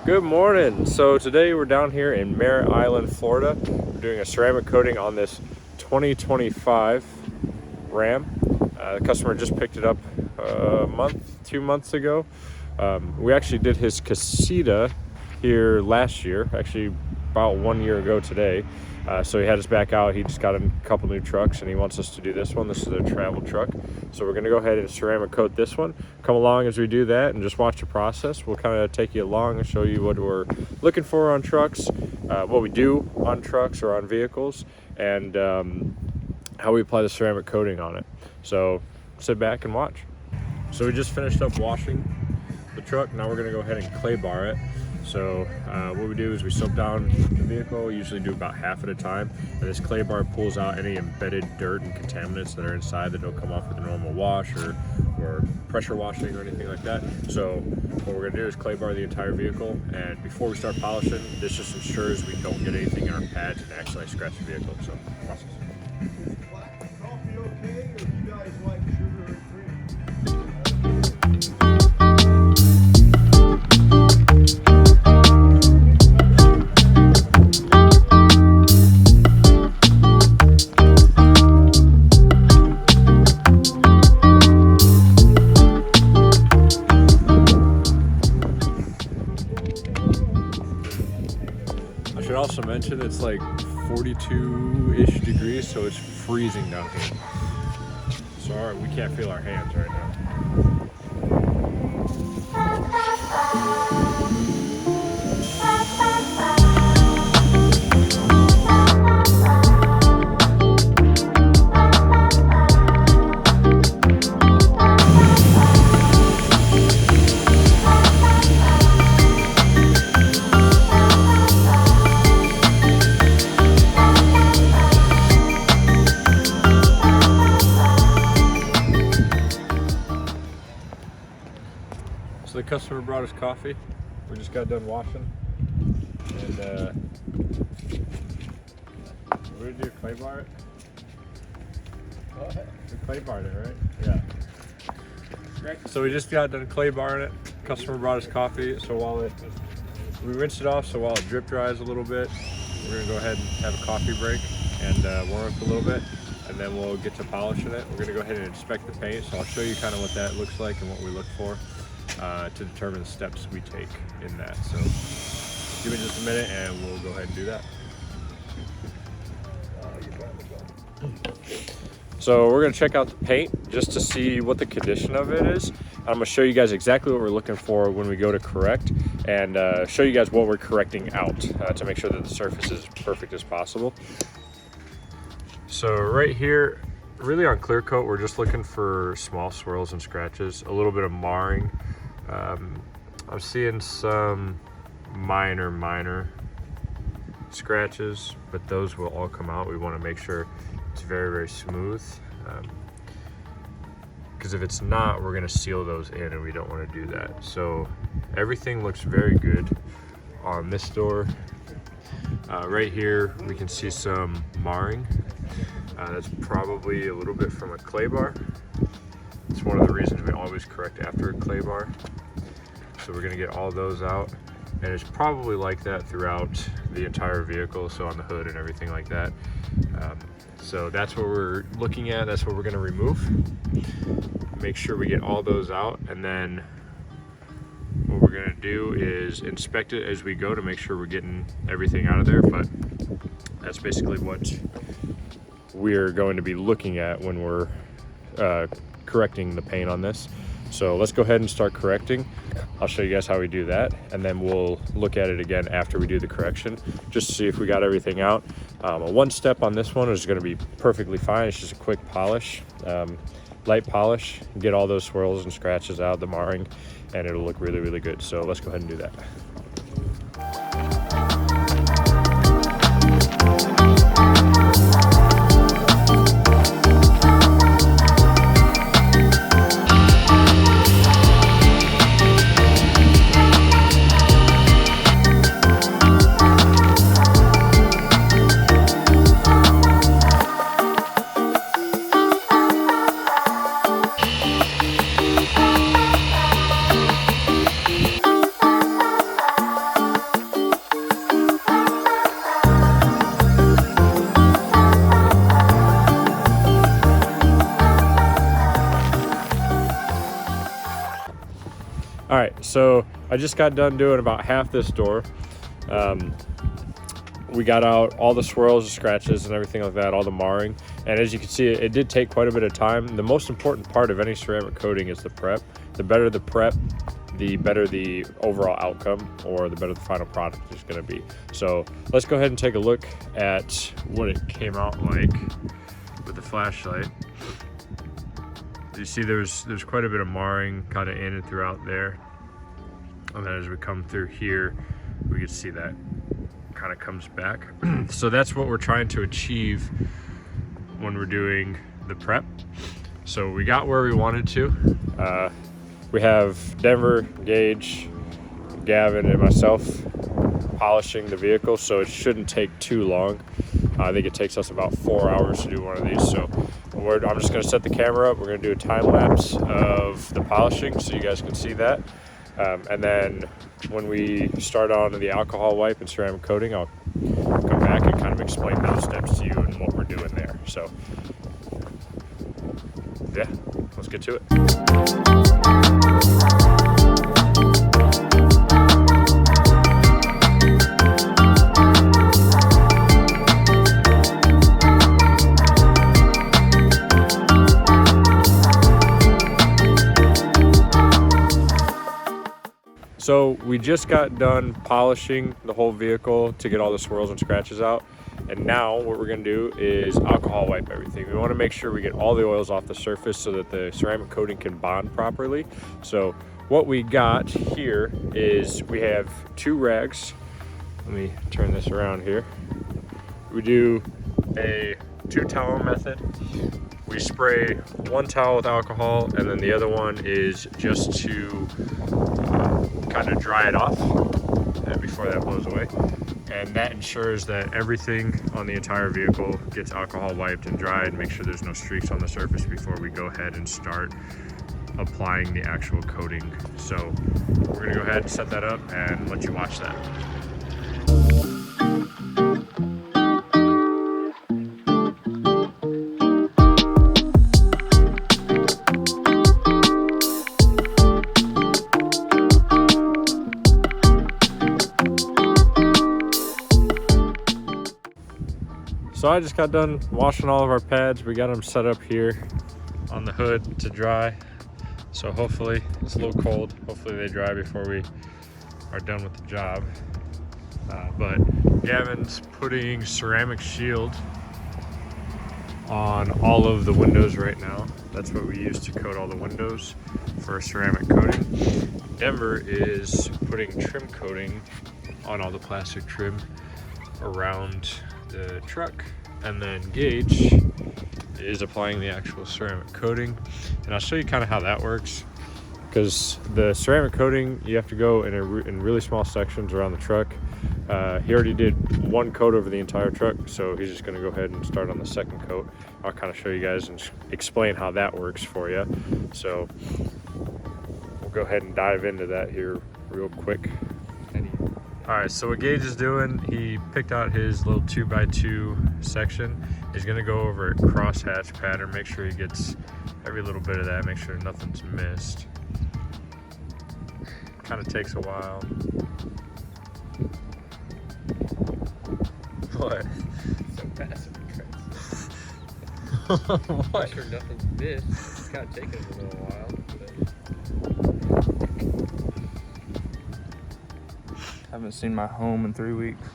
Good morning. So today we're down here in Merritt Island, Florida. We're doing a ceramic coating on this 2025 Ram. The customer just picked it up a month, 2 months ago. We actually did his casita here last year, actually about 1 year ago today. So he had us back out. He just got a couple new trucks and he wants us to do this one. This is a travel truck. So we're going to go ahead and ceramic coat this one. Come along as we do that and just watch the process. We'll kind of take you along and show you what we're looking for on trucks, what we do on trucks or on vehicles, and how we apply the ceramic coating on it. So sit back and watch. So we just finished up washing the truck. Now we're going to go ahead and clay bar it. So what we do is we soap down the vehicle, usually do about half at a time, and this clay bar pulls out any embedded dirt and contaminants that are inside that don't come off with a normal wash or pressure washing or anything like that. So what we're going to do is clay bar the entire vehicle, and before we start polishing, this just ensures we don't get anything in our pads and accidentally scratch the vehicle. So process. Is black coffee okay, or do you guys like sugar and cream? I should also mention it's like 42-ish degrees, so it's freezing down here. So we can't feel our hands right now. So the customer brought us coffee. We just got done washing. And what did we do? Clay bar it? We clay barred it, right? Yeah. So we just got done clay barring it. Customer brought us coffee. So we rinsed it off, so while it drip dries a little bit, we're gonna go ahead and have a coffee break and warm up a little bit. And then we'll get to polishing it. We're gonna go ahead and inspect the paint. So I'll show you kind of what that looks like and what we look for. To determine the steps we take in that. So give me just a minute and we'll go ahead and do that. So we're going to check out the paint just to see what the condition of it is. I'm going to show you guys exactly what we're looking for when we go to correct, and show you guys what we're correcting out to make sure that the surface is as perfect as possible. So right here, really on clear coat, we're just looking for small swirls and scratches, a little bit of marring. I'm seeing some minor scratches, but those will all come out. We want to make sure it's very smooth, because if it's not, we're going to seal those in, and we don't want to do that. So everything looks very good on this door. Right here we can see some marring. That's probably a little bit from a clay bar. It's one of the reasons we always correct after a clay bar. So we're gonna get all those out, and it's probably like that throughout the entire vehicle, so on the hood and everything like that. So that's what we're looking at, that's what we're gonna remove. Make sure we get all those out, and then what we're gonna do is inspect it as we go to make sure we're getting everything out of there, but that's basically what we're going to be looking at when we're correcting the paint on this. So let's go ahead and start correcting. I'll show you guys how we do that, and then we'll look at it again after we do the correction, just to see if we got everything out. One step on this one is going to be perfectly fine. It's just a quick polish, light polish, get all those swirls and scratches out, the marring, and it'll look really good. So let's go ahead and do that. All right, so I just got done doing about half this door. We got out all the swirls, the scratches, and everything like that, all the marring. And as you can see, it did take quite a bit of time. The most important part of any ceramic coating is the prep. The better the prep, the better the overall outcome, or the better the final product is going to be. So let's go ahead and take a look at what it came out like with the flashlight. You see there's quite a bit of marring kind of in and throughout there. And then as we come through here, we can see that kind of comes back. So that's what we're trying to achieve when we're doing the prep. So we got where we wanted to. We have Denver, Gage, Gavin, and myself polishing the vehicle, so it shouldn't take too long. I think it takes us about 4 hours to do one of these. So I'm just going to set the camera up. We're going to do a time lapse of the polishing so you guys can see that. And then when we start on the alcohol wipe and ceramic coating, I'll come back and kind of explain those steps to you and what we're doing there. So yeah, let's get to it. So we just got done polishing the whole vehicle to get all the swirls and scratches out. And now what we're gonna do is alcohol wipe everything. We wanna make sure we get all the oils off the surface so that the ceramic coating can bond properly. So what we got here is we have 2 rags. Let me turn this around here. We do a 2-towel method. We spray 1 towel with alcohol, and then the other one is just to kind of dry it off before that blows away. And that ensures that everything on the entire vehicle gets alcohol wiped and dried. Make sure there's no streaks on the surface before we go ahead and start applying the actual coating. So we're gonna go ahead and set that up and let you watch that. So I just got done washing all of our pads. We got them set up here on the hood to dry. So hopefully, it's a little cold. Hopefully they dry before we are done with the job. But Gavin's putting ceramic shield on all of the windows right now. That's what we use to coat all the windows for ceramic coating. Denver is putting trim coating on all the plastic trim around the truck, and then Gage is applying the actual ceramic coating. And I'll show you kind of how that works, because the ceramic coating, you have to go in really small sections around the truck. He already did 1 coat over the entire truck, so he's just going to go ahead and start on the 2nd coat. I'll kind of show you guys and explain how that works for you. So we'll go ahead and dive into that here real quick. All right, so what Gage is doing, he picked out his little 2x2 section. He's gonna go over a crosshatch pattern, make sure he gets every little bit of that, make sure nothing's missed. Kind of takes a while. What? So passive aggressive. What? Make sure nothing's missed. It's kind of taking a little while. Haven't seen my home in 3 weeks.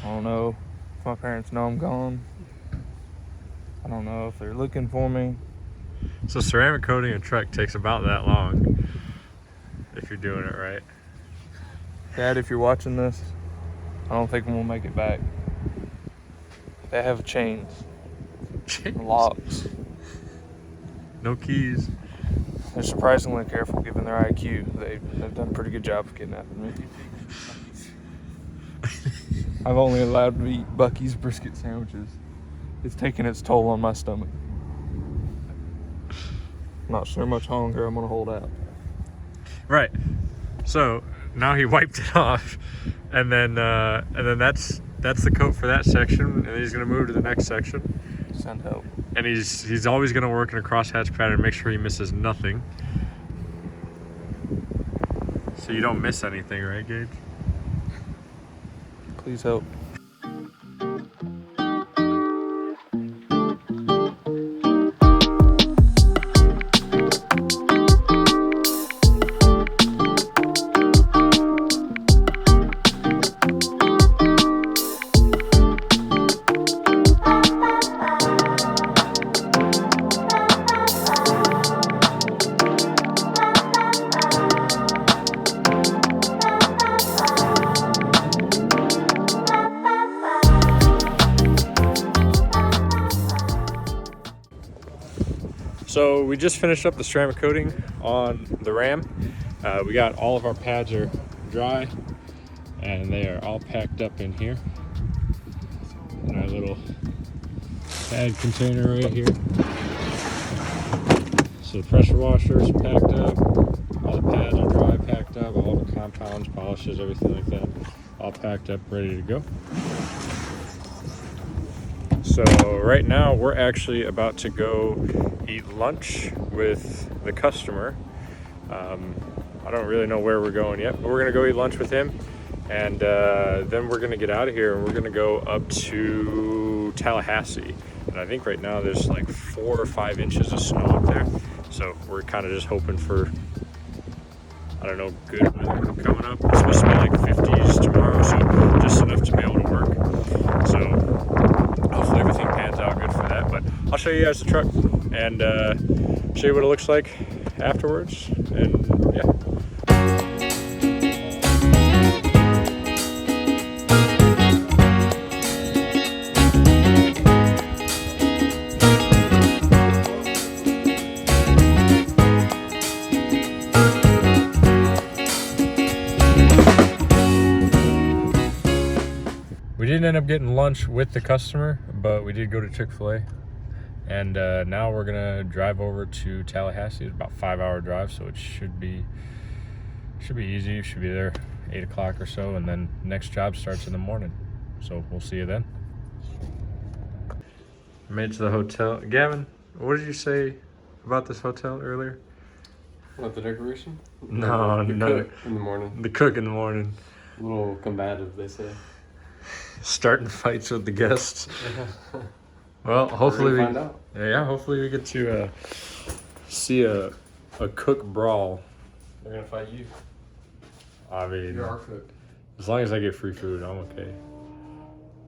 I don't know if my parents know I'm gone. I don't know if they're looking for me. So ceramic coating a truck takes about that long if you're doing it right. Dad, if you're watching this, I don't think we'll make it back. They have chains, locks. No keys. They're surprisingly careful given their IQ. They've done a pretty good job of kidnapping me. I've only allowed to eat Buc-ee's brisket sandwiches. It's taking its toll on my stomach. Not sure much longer I'm gonna hold out. Right. So now he wiped it off, and then that's the coat for that section, and then he's gonna move to the next section. Send help. And he's always gonna work in a crosshatch pattern, make sure he misses nothing. So you don't miss anything, right, Gage? Please help. So we just finished up the ceramic coating on the Ram. We got all of our pads are dry and they are all packed up in here in our little pad container right here. So the pressure washer is packed up, all the pads are dry, packed up, all the compounds, polishes, everything like that, all packed up, ready to go. So right now we're actually about to go eat lunch with the customer. I don't really know where we're going yet, but we're gonna go eat lunch with him, and then we're gonna get out of here and we're gonna go up to Tallahassee. And I think right now there's like 4 or 5 inches of snow up there. So we're kind of just hoping for, I don't know, good weather coming up. It's supposed to be like 50s tomorrow, so just enough to be able to work. So hopefully everything pans out good for that. But I'll show you guys the truck and show you what it looks like afterwards. And yeah. We didn't end up getting lunch with the customer, but we did go to Chick-fil-A. And now we're gonna drive over to Tallahassee. It's about a 5-hour drive, so it should be easy. You should be there 8 o'clock or so, and then next job starts in the morning. So we'll see you then. I made it to the hotel. Gavin, what did you say about this hotel earlier? What, the decoration? No, the no. cook in the morning. The cook in the morning. A little combative, they say. Starting fights with the guests. Well, hopefully find out. Yeah, hopefully we get to see a cook brawl. They're gonna fight you. I mean, You're our cook. as long as I get free food, I'm okay.